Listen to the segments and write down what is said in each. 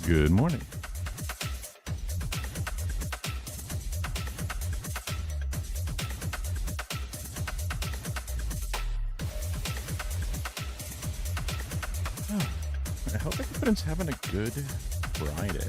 Good morning. Oh, I hope everyone's having a good Friday.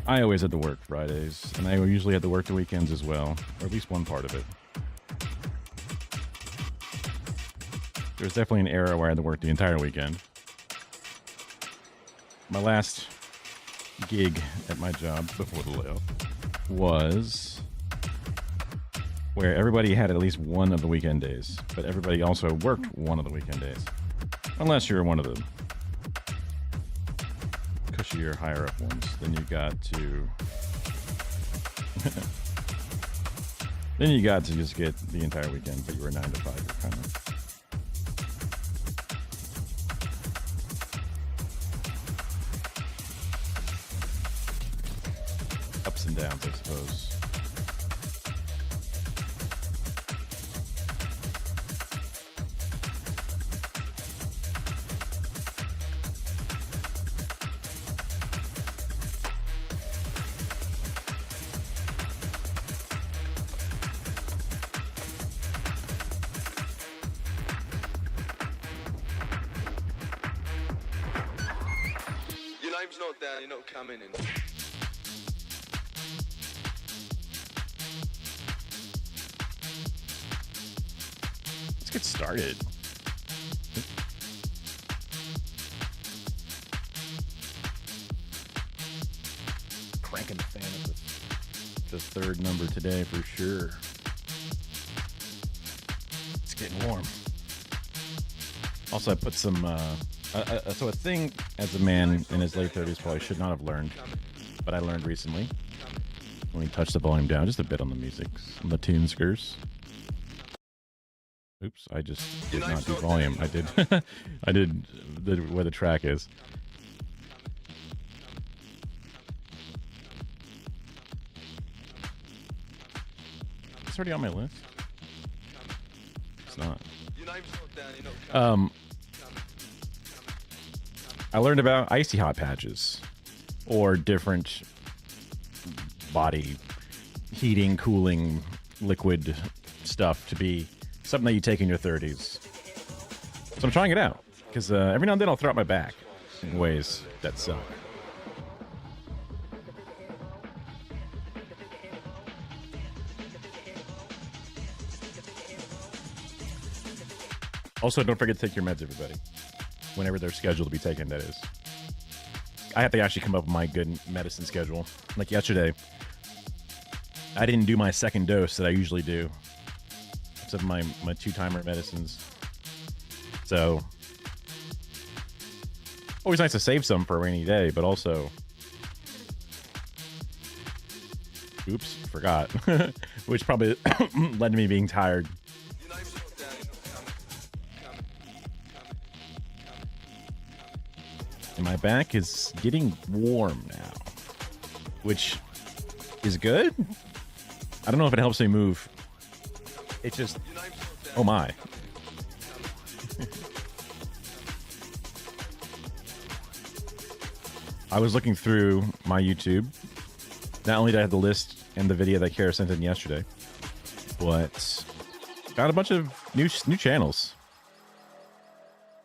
I always had to work Fridays, and I usually had to work the weekends as well, or at least one part of it. There was definitely an era where I had to work the entire weekend. My last gig at my job before the layoff was where everybody had at least one of the weekend days, but everybody also worked one of the weekend days. Unless you're one of the cushier, higher up ones, then you got to then you got to just get the entire weekend, but you were 9 to 5 kind of. Ups and downs, I suppose. Not down, you're not coming in. Let's get started. Cranking the fan at the third number today for sure. It's getting warm. Also, I put some so a thing as a man in his late 30s probably should not have learned, but I learned recently when he touched the volume down just a bit on the music, on the tune skirts. Oops, I just did not do volume. I did I did where the track is. It's already on my list. It's not. I learned about icy hot patches or different body heating, cooling, liquid stuff to be something that you take in your 30s. So I'm trying it out because every now and then I'll throw out my back in ways that suck. Also, don't forget to take your meds, everybody. Whenever they're scheduled to be taken, that is. I have to actually come up with my good medicine schedule. Like yesterday, I didn't do my second dose that I usually do. Except my two-timer medicines. So, always nice to save some for a rainy day, but also... Oops, forgot. Which probably led to me being tired. And my back is getting warm now, which is good. I don't know if it helps me move. It's just, oh my. I was looking through my YouTube. Not only did I have the list and the video that Kara sent in yesterday, but got a bunch of new channels.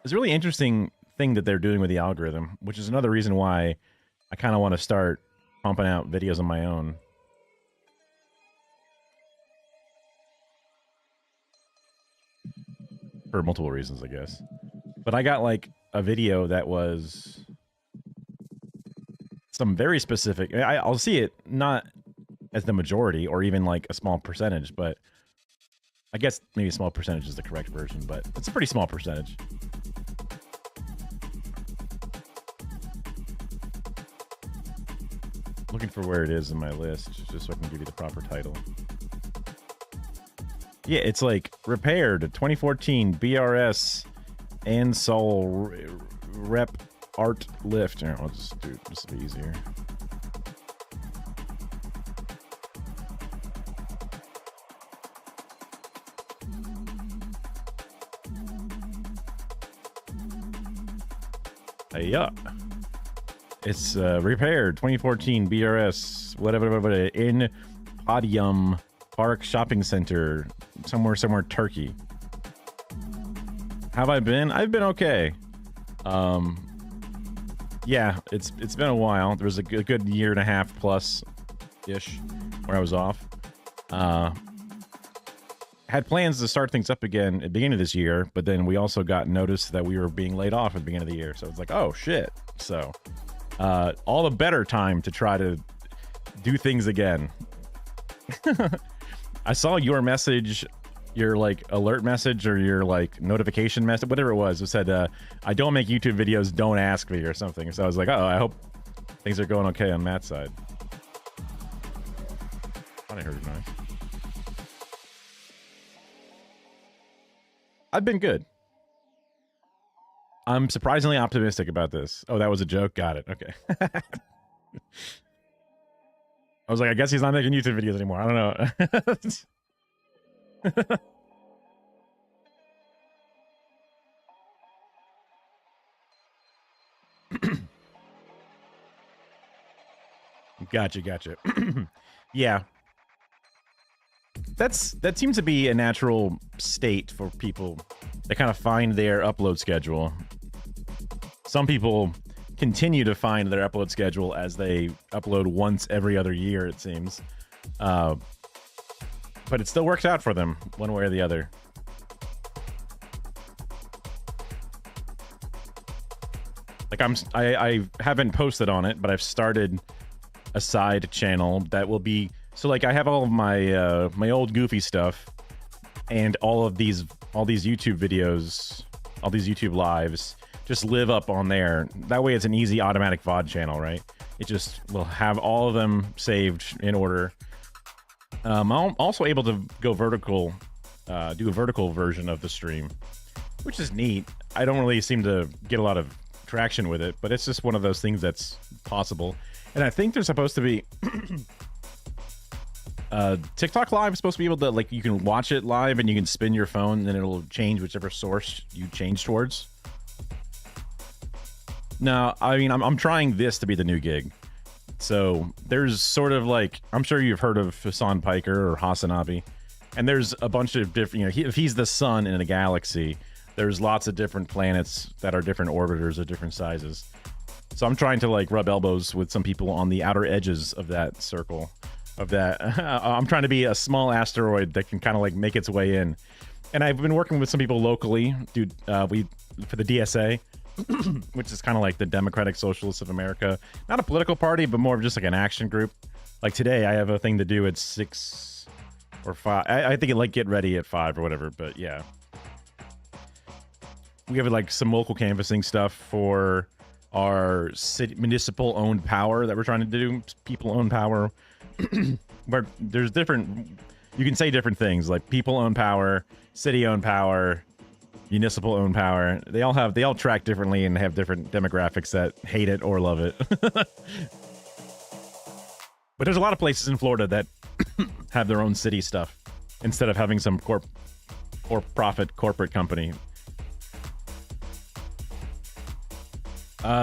It's a really interesting thing that they're doing with the algorithm, which is another reason why I kind of want to start pumping out videos on my own. For multiple reasons, I guess. But I got like a video that was some very specific. I'll see it not as the majority or even like a small percentage, but I guess maybe a small percentage is the correct version, but it's a pretty small percentage. Looking for where it is in my list, just so I can give you the proper title. Yeah, it's like repaired 2014 BRS and Soul Rep Art Lift. Here, I'll just do it. This will be easier. Yeah. It's repaired 2014 BRS, whatever, in Podium Park Shopping Center, somewhere Turkey. Have I been? I've been okay. Yeah, it's been a while. There was a good year and a half plus ish where I was off. Had plans to start things up again at the beginning of this year, but then we also got notice that we were being laid off at the beginning of the year. So it's like, oh shit. So all the better time to try to do things again. I saw your message, your like alert message or your like notification message, whatever it was. It said, I don't make YouTube videos, don't ask me or something. So I was like, oh, I hope things are going okay on Matt's side. I heard it nice. I've been good. I'm surprisingly optimistic about this. Oh, that was a joke? Got it. Okay. I was like, I guess he's not making YouTube videos anymore. I don't know. Gotcha. Yeah. That seems to be a natural state for people. They kind of find their upload schedule. Some people continue to find their upload schedule as they upload once every other year, it seems. But it still works out for them one way or the other. Like I haven't posted on it, but I've started a side channel that will be, so like I have all of my my old Goofy stuff and all these YouTube videos, all these YouTube lives just live up on there. That way it's an easy automatic VOD channel, right? It just will have all of them saved in order. I'm also able to go vertical, do a vertical version of the stream, which is neat. I don't really seem to get a lot of traction with it, but it's just one of those things that's possible. And I think there's supposed to be TikTok Live is supposed to be able to, like, you can watch it live and you can spin your phone and then it'll change whichever source you change towards. Now, I mean, I'm trying this to be the new gig. So there's sort of like, I'm sure you've heard of Hassan Piker or Hasanabi, and there's a bunch of different, you know, if he's the sun in a galaxy, there's lots of different planets that are different orbiters of different sizes. So I'm trying to like rub elbows with some people on the outer edges of that circle, of that. I'm trying to be a small asteroid that can kind of like make its way in. And I've been working with some people locally, dude. For the DSA, which is kind of like the Democratic Socialists of America. Not a political party, but more of just like an action group. Like today, I have a thing to do at 6 or 5. I think it like get ready at 5 or whatever, but yeah. We have like some local canvassing stuff for our city municipal owned power that we're trying to do. People own power. Where there's different, you can say different things like people own power, city owned power, municipal owned power. They all track differently and have different demographics that hate it or love it. But there's a lot of places in Florida that have their own city stuff instead of having some for-profit corporate company.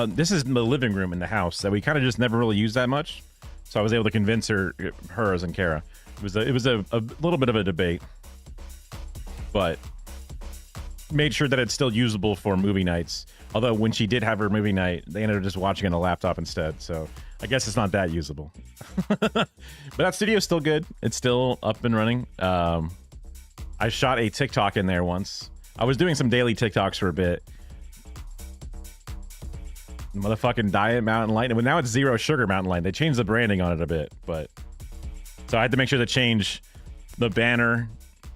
This is the living room in the house that we kind of just never really use that much. So I was able to convince hers and Kara. It was a little bit of a debate, but made sure that it's still usable for movie nights. Although when she did have her movie night, they ended up just watching on a laptop instead. So I guess it's not that usable. But that studio's still good. It's still up and running. I shot a TikTok in there once. I was doing some daily TikToks for a bit. Motherfucking Diet Mountain Light. But now it's Zero Sugar Mountain Light. They changed the branding on it a bit, but so I had to make sure to change the banner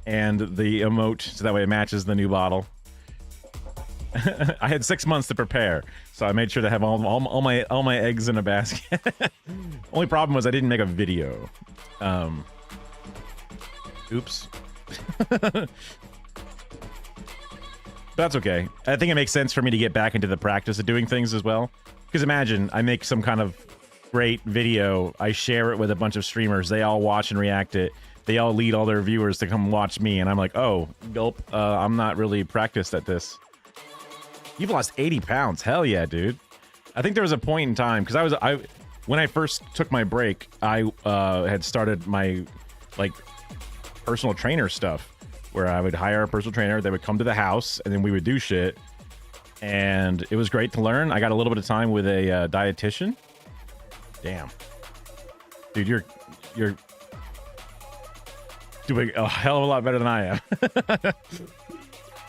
and the emote so that way it matches the new bottle. I had 6 months to prepare, so I made sure to have all my eggs in a basket. Only problem was I didn't make a video. Oops. That's okay. I think it makes sense for me to get back into the practice of doing things as well. Because imagine I make some kind of great video, I share it with a bunch of streamers, they all watch and react it, they all lead all their viewers to come watch me, and I'm like, oh, gulp, I'm not really practiced at this. You've lost 80 pounds. Hell yeah, dude. I think there was a point in time, because when I first took my break, I had started my, like, personal trainer stuff, where I would hire a personal trainer, they would come to the house, and then we would do shit. And it was great to learn. I got a little bit of time with a dietitian. Damn. Dude, you're doing a hell of a lot better than I am.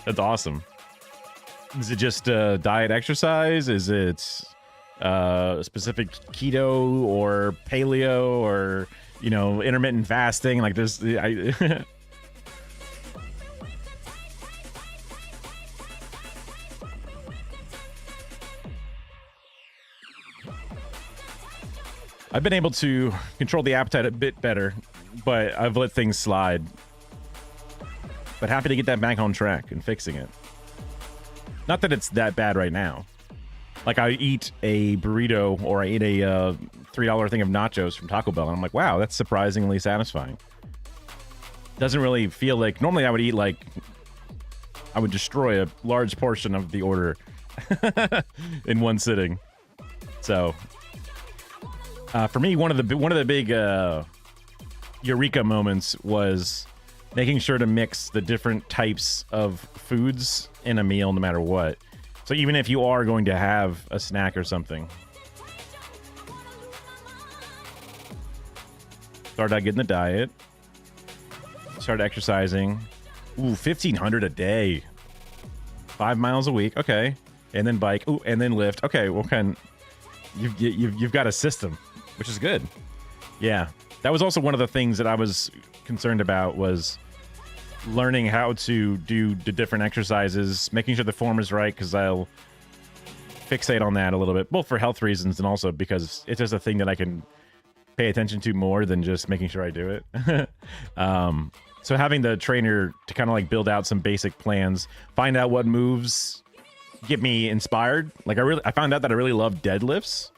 That's awesome. Is it just diet exercise? Is it specific keto or paleo or, you know, intermittent fasting? Like this, I've been able to control the appetite a bit better, but I've let things slide. But happy to get that back on track and fixing it. Not that it's that bad right now. Like, I eat a burrito or I eat a $3 thing of nachos from Taco Bell, and I'm like, wow, that's surprisingly satisfying. Doesn't really feel like... Normally I would eat, like... I would destroy a large portion of the order in one sitting. So... for me, one of the big eureka moments was making sure to mix the different types of foods in a meal, no matter what. So even if you are going to have a snack or something, started out getting the diet, started exercising. Ooh, 1,500 a day, 5 miles a week. Okay, and then bike. Ooh, and then lift. Okay, well, you've got a system, which is good. Yeah, that was also one of the things that I was concerned about, was learning how to do the different exercises, making sure the form is right, because I'll fixate on that a little bit, both for health reasons and also because it's just a thing that I can pay attention to more than just making sure I do it. So having the trainer to kind of like build out some basic plans, find out what moves get me inspired. Like I found out that I really love deadlifts.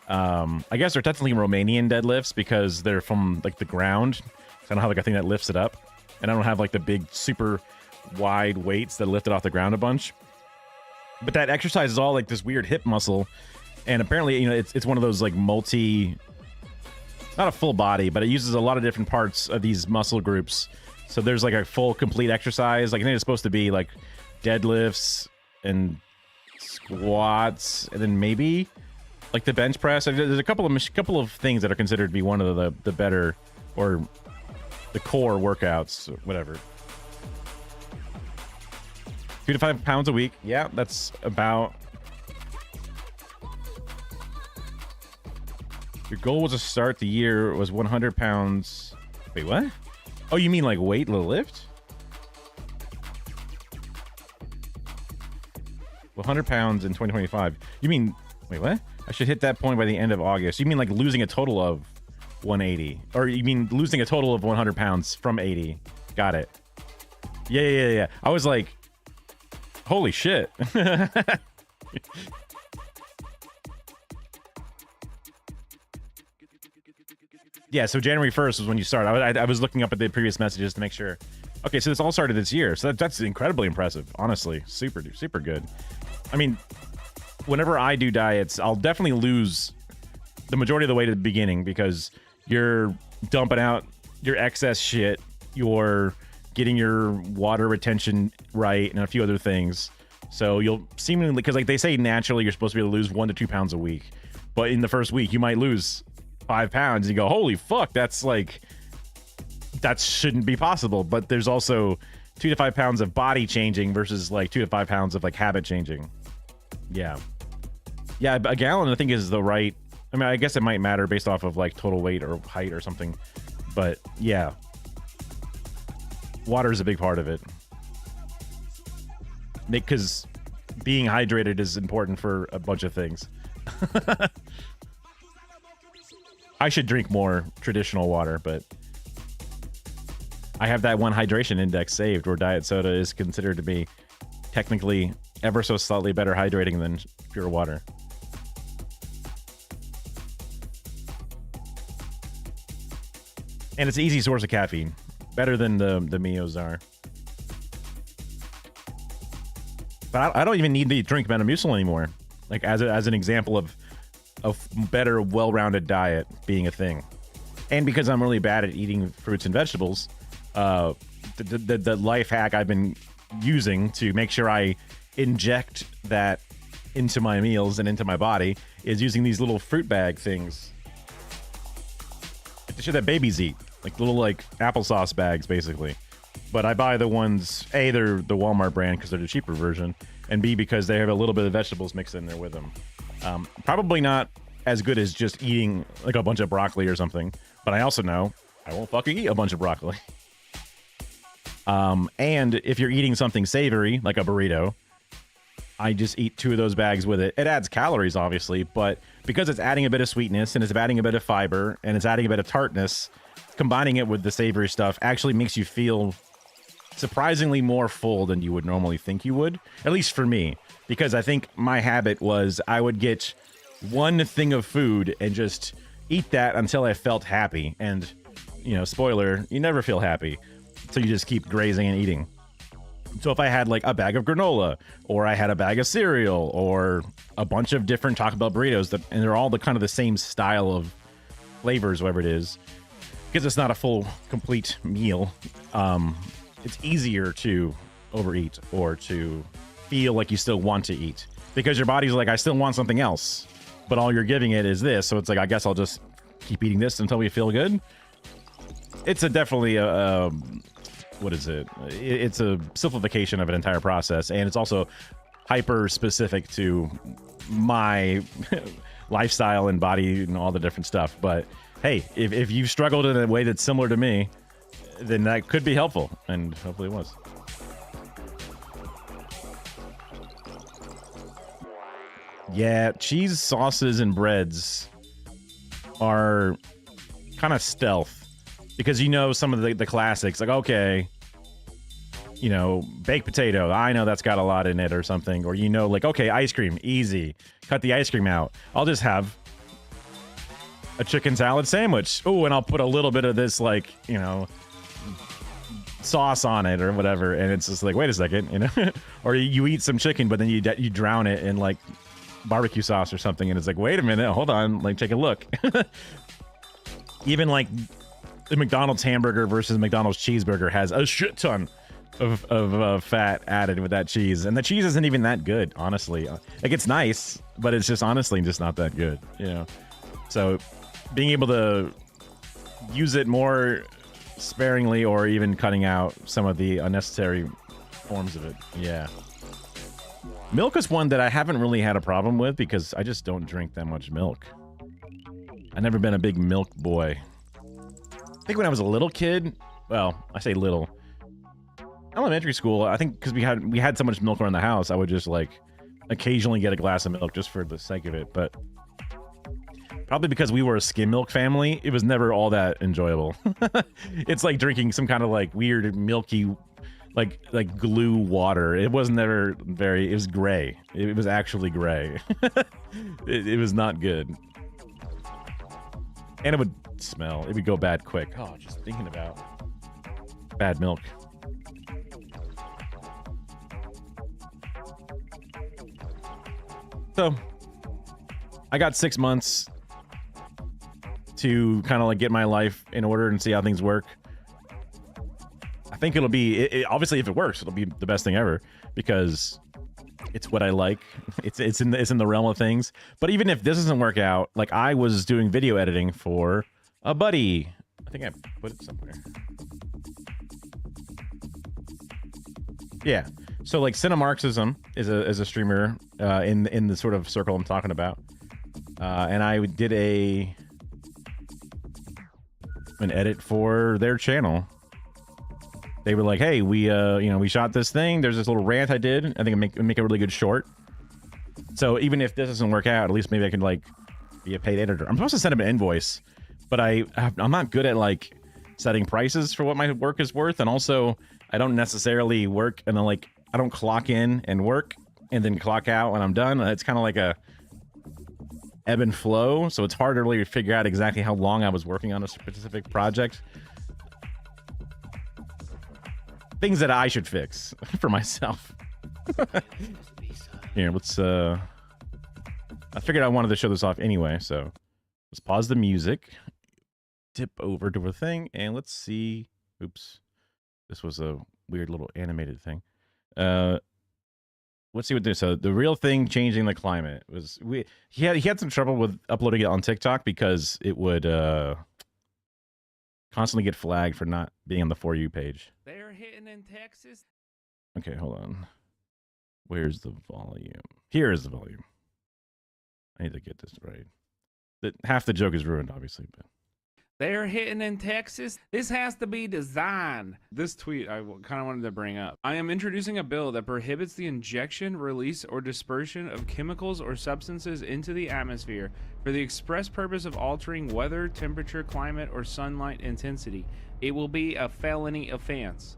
I guess they're technically Romanian deadlifts because they're from like the ground. So I don't have like a thing that lifts it up, and I don't have like the big super wide weights that lift it off the ground a bunch. But that exercise is all like this weird hip muscle, and apparently, you know, it's one of those like multi, not a full body, but it uses a lot of different parts of these muscle groups. So there's like a full complete exercise. Like I think it's supposed to be like deadlifts and squats, and then maybe like the bench press. There's a couple of things that are considered to be one of the better, or the core workouts, whatever. 2 to 5 pounds a week. Yeah, that's about. Your goal was to start the year was 100 pounds. Wait, what? Oh, you mean like weight lift? 100 pounds in 2025. You mean, wait, what? I should hit that point by the end of August. You mean like losing a total of 180? Or you mean losing a total of 100 pounds from 80? Got it. Yeah. I was like, holy shit. Yeah, so January 1st was when you started. I was looking up at the previous messages to make sure. Okay, so this all started this year. So that's incredibly impressive. Honestly, super good. I mean, whenever I do diets, I'll definitely lose the majority of the weight at the beginning because you're dumping out your excess shit. You're getting your water retention right and a few other things. So you'll seemingly, because like they say naturally you're supposed to be able to lose 1 to 2 pounds a week. But in the first week, you might lose 5 pounds. You go, holy fuck, that's like, that shouldn't be possible. But there's also 2 to 5 pounds of body changing versus like 2 to 5 pounds of like habit changing. Yeah, a gallon I think is the right. I mean, I guess it might matter based off of like total weight or height or something, but yeah, water is a big part of it because being hydrated is important for a bunch of things. I should drink more traditional water, but I have that one hydration index saved where diet soda is considered to be technically ever so slightly better hydrating than pure water. And it's an easy source of caffeine. Better than the Mios are. But I don't even need to drink Metamucil anymore. Like as an example of a better, well-rounded diet being a thing. And because I'm really bad at eating fruits and vegetables, the life hack I've been using to make sure I inject that into my meals and into my body is using these little fruit bag things. The shit that babies eat. Like little like applesauce bags, basically. But I buy the ones, A, they're the Walmart brand because they're the cheaper version, and B, because they have a little bit of vegetables mixed in there with them. Probably not as good as just eating like a bunch of broccoli or something, but I also know I won't fucking eat a bunch of broccoli. And if you're eating something savory, like a burrito, I just eat 2 of those bags with it. It adds calories, obviously, but because it's adding a bit of sweetness and it's adding a bit of fiber and it's adding a bit of tartness, combining it with the savory stuff actually makes you feel surprisingly more full than you would normally think you would, at least for me, because I think my habit was I would get one thing of food and just eat that until I felt happy. And, you know, spoiler, you never feel happy, so you just keep grazing and eating. So if I had like a bag of granola, or I had a bag of cereal, or a bunch of different Taco Bell burritos, and they're all the kind of the same style of flavors, whatever it is, because it's not a full, complete meal, it's easier to overeat or to feel like you still want to eat. Because your body's like, I still want something else, but all you're giving it is this, so it's like, I guess I'll just keep eating this until we feel good. It's definitely a what is it? It's a simplification of an entire process, and it's also hyper specific to my lifestyle and body and all the different stuff. But hey, if you've struggled in a way that's similar to me, then that could be helpful, and hopefully it was. Yeah, cheese sauces and breads are kind of stealth. Because you know some of the classics, like, okay, you know, baked potato, I know that's got a lot in it or something. Or, you know, like, okay, ice cream, easy. Cut the ice cream out. I'll just have a chicken salad sandwich. Oh, and I'll put a little bit of this, like, you know, sauce on it or whatever. And it's just like, wait a second, you know? Or you eat some chicken, but then you drown it in, like, barbecue sauce or something. And it's like, wait a minute, hold on, like, take a look. Even, like, the McDonald's hamburger versus McDonald's cheeseburger has a shit ton of fat added with that cheese, and the cheese isn't even that good, honestly. Like, it's nice, but it's just honestly just not that good, you know. So being able to use it more sparingly, or even cutting out some of the unnecessary forms of it, yeah. Milk is one that I haven't really had a problem with because I just don't drink that much milk. I've never been a big milk boy. I think when I was a little kid, well, I say little, elementary school, I think because we had so much milk around the house, I would just like occasionally get a glass of milk just for the sake of it. But probably because we were a skim milk family, it was never all that enjoyable. It's like drinking some kind of like weird milky, like glue water. It was never very, it was gray. It was actually gray. It was not good. And it would smell. It would go bad quick. Oh, just thinking about bad milk. So, I got 6 months to kind of like get my life in order and see how things work. I think it'll be, obviously if it works, it'll be the best thing ever because it's what I like. It's in the realm of things. But even if this doesn't work out, like I was doing video editing for a buddy. I think I put it somewhere. Yeah. So like Cinemarxism is a streamer in the sort of circle I'm talking about. And I did an edit for their channel. They were like, "Hey, we shot this thing. There's this little rant I did. I think it make a really good short. So even if this doesn't work out, at least maybe I can like be a paid editor. I'm supposed to send them an invoice, but I'm not good at like setting prices for what my work is worth, and also I don't necessarily work and then like I don't clock in and work and then clock out when I'm done. It's kind of like a ebb and flow, so it's hard to really figure out exactly how long I was working on a specific project. Things that I should fix for myself. Here, let's I figured I wanted to show this off anyway, so let's pause the music, tip over to a thing, and let's see. Oops, this was a weird little animated thing. Let's see what this. So the real thing changing the climate was he had some trouble with uploading it on TikTok because it would constantly get flagged for not being on the For You page. They're hitting in Texas. Okay, hold on. Where's the volume? Here is the volume. I need to get this right. Half the joke is ruined, obviously, but They're hitting in Texas. This has to be designed. This tweet I kind of wanted to bring up. I am introducing a bill that prohibits the injection, release, or dispersion of chemicals or substances into the atmosphere for the express purpose of altering weather, temperature, climate, or sunlight intensity. It will be a felony offense.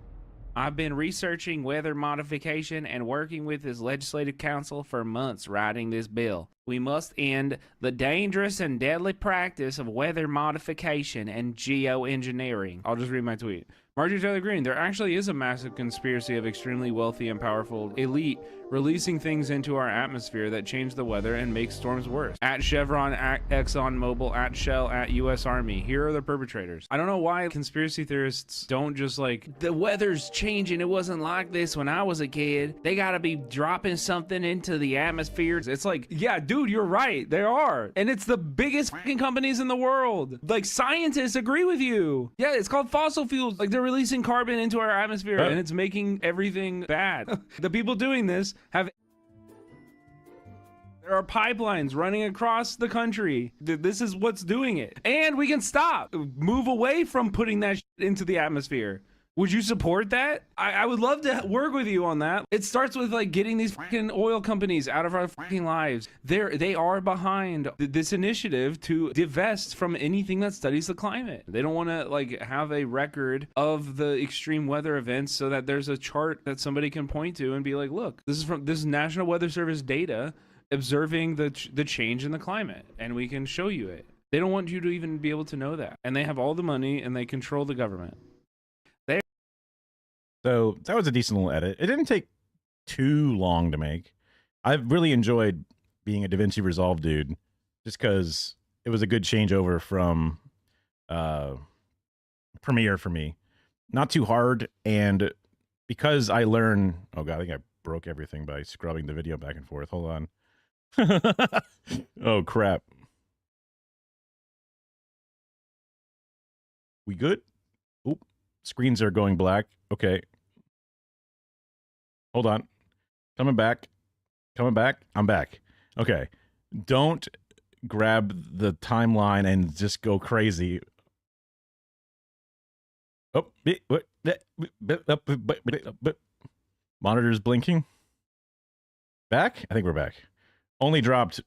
I've been researching weather modification and working with his legislative council for months writing this bill. We must end the dangerous and deadly practice of weather modification and geoengineering. I'll just read my tweet. Marjorie Taylor Greene, there actually is a massive conspiracy of extremely wealthy and powerful elite releasing things into our atmosphere that change the weather and make storms worse. At Chevron, at ExxonMobil, at Shell, at US Army. Here are the perpetrators. I don't know why conspiracy theorists don't just like, the weather's changing. It wasn't like this when I was a kid. They gotta be dropping something into the atmosphere. It's like, yeah, dude, you're right. They are. And it's the biggest fucking companies in the world. Like, scientists agree with you. Yeah, it's called fossil fuels. Like, they're releasing carbon into our atmosphere and it's making everything bad. The people doing this have... There are pipelines running across the country. This is what's doing it. And we can stop. Move away from putting that shit into the atmosphere. Would you support that? I would love to work with you on that. It starts with like getting these fucking oil companies out of our fucking lives. They are behind this initiative to divest from anything that studies the climate. They don't want to like have a record of the extreme weather events so that there's a chart that somebody can point to and be like, look, this is National Weather Service data observing the change in the climate, and we can show you it. They don't want you to even be able to know that. And they have all the money and they control the government. So that was a decent little edit. It didn't take too long to make. I've really enjoyed being a DaVinci Resolve dude, just because it was a good changeover from Premiere for me. Not too hard, and because I learn... Oh god, I think I broke everything by scrubbing the video back and forth. Hold on. Oh crap. We good? Oop. Screens are going black. Okay. Hold on. Coming back. Coming back. I'm back. Okay. Don't grab the timeline and just go crazy. Oh, monitor's blinking. Back? I think we're back. Only dropped.